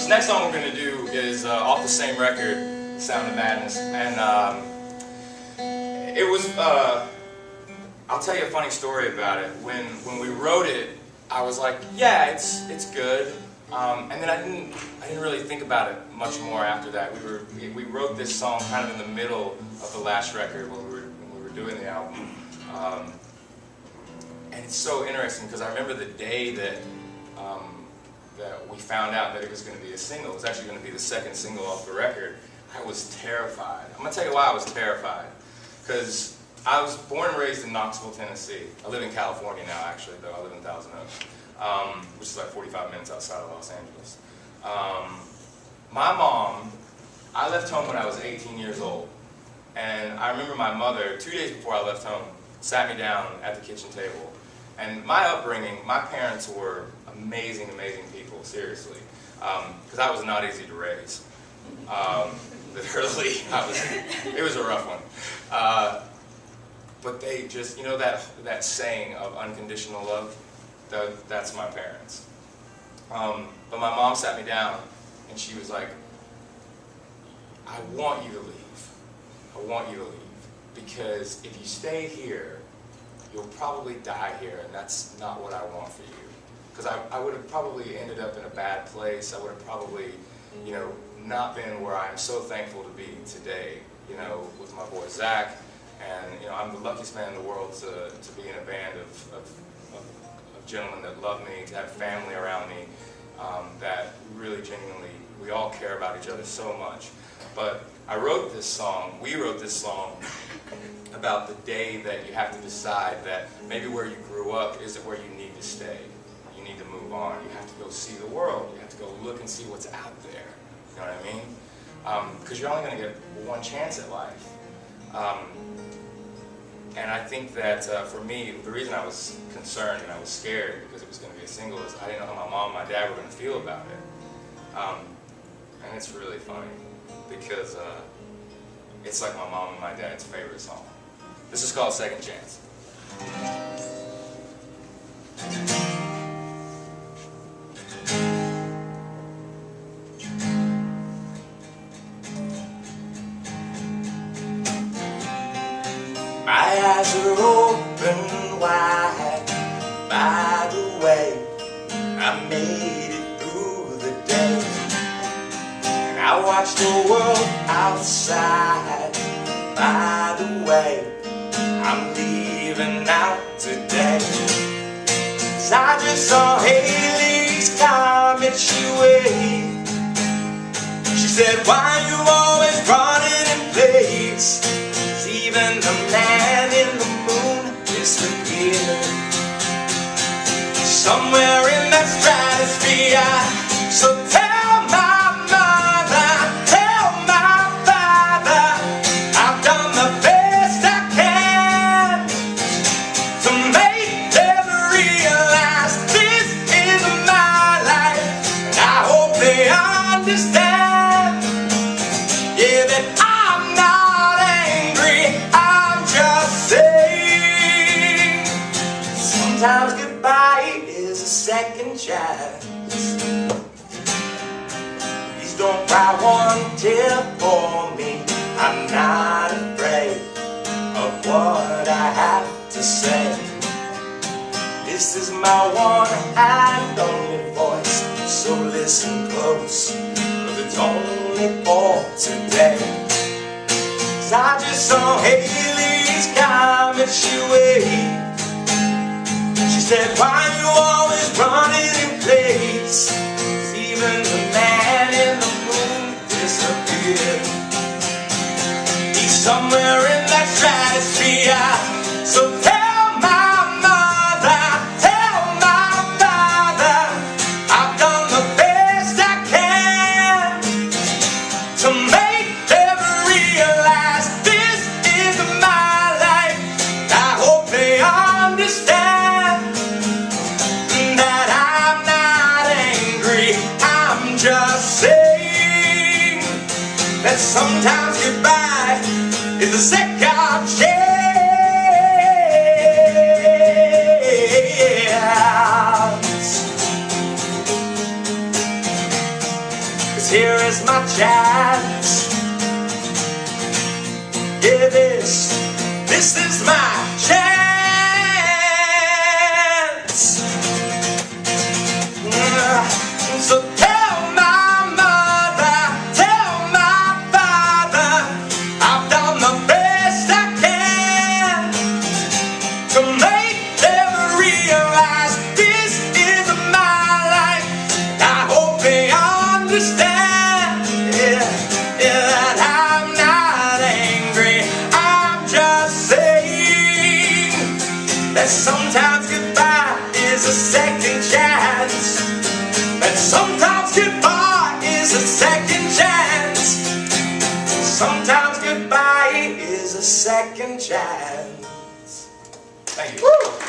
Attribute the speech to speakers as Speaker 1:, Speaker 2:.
Speaker 1: This next song we're going to do is off the same record, Sound of Madness, and it was, I'll tell you a funny story about it. When we wrote it, I was like, yeah, it's good, and then I didn't really think about it much more after that. We wrote this song kind of in the middle of the last record when we were doing the album, and it's so interesting because I remember the day that we found out that it was going to be a single. It was actually going to be the second single off the record. I was terrified. I'm going to tell you why I was terrified. Because I was born and raised in Knoxville, Tennessee. I live in California now, actually, though. I live in Thousand Oaks, which is like 45 minutes outside of Los Angeles. My mom, I left home when I was 18 years old. And I remember my mother, 2 days before I left home, sat me down at the kitchen table. And my upbringing, my parents were amazing, amazing people, seriously. Because I was not easy to raise. Literally, it was a rough one. But they just, you know that saying of unconditional love? That's my parents. But my mom sat me down and she was like, I want you to leave. I want you to leave. Because if you stay here, you'll probably die here, and that's not what I want for you. Because I would have probably ended up in a bad place. I would have probably, not been where I'm so thankful to be today, with my boy Zach. And, I'm the luckiest man in the world to be in a band of gentlemen that love me, to have family around me, that really genuinely, we all care about each other so much. But we wrote this song about the day that you have to decide that maybe where you grew up isn't where you need to stay. You need to move on. You have to go see the world. You have to go look and see what's out there. You know what I mean? Because you're only going to get one chance at life. And I think that for me, the reason I was concerned and I was scared because it was going to be a single is I didn't know how my mom and my dad were going to feel about it. And it's really funny because it's like my mom and my dad's favorite song. This is called Second Chance. My eyes are open wide. By the way, I made it through the day, and I watched the world outside. By the way, I'm leaving out today, 'cause I just saw Haley's comment she waved. She said, why you always running in place? 'Cause even the man in the moon disappeared somewhere in that stratosphere. So tell my mother, tell my father, I've done the best I can to make them realize this is my life. And I hope they understand, yeah, that I'm not angry, I'm just saying sometimes goodbye is a second chance. Please don't cry one tear for me. I'm not afraid of what I have to say. This is my one and only voice, so listen close, 'cause it's only for today. 'Cause I just saw Haley's comment she waved. She said, why you always running in place? 'Cause even the man in the moon disappeared. He's somewhere in that stratosphere. So tell my mother, tell my father, I've done the best I can to make them realize this is my life. I hope they understand that I'm not angry, I'm just saying that sometimes goodbye is a second chance.
Speaker 2: here is my chance. Yeah, this is my chance. So tell my mother, tell my father, I've done the best I can to make them realize this is my life. I hope they understand, that I'm not angry. I'm just saying that sometimes goodbye is a second chance. That sometimes goodbye is a second chance. Sometimes goodbye is a second chance.
Speaker 1: Thank you. Woo!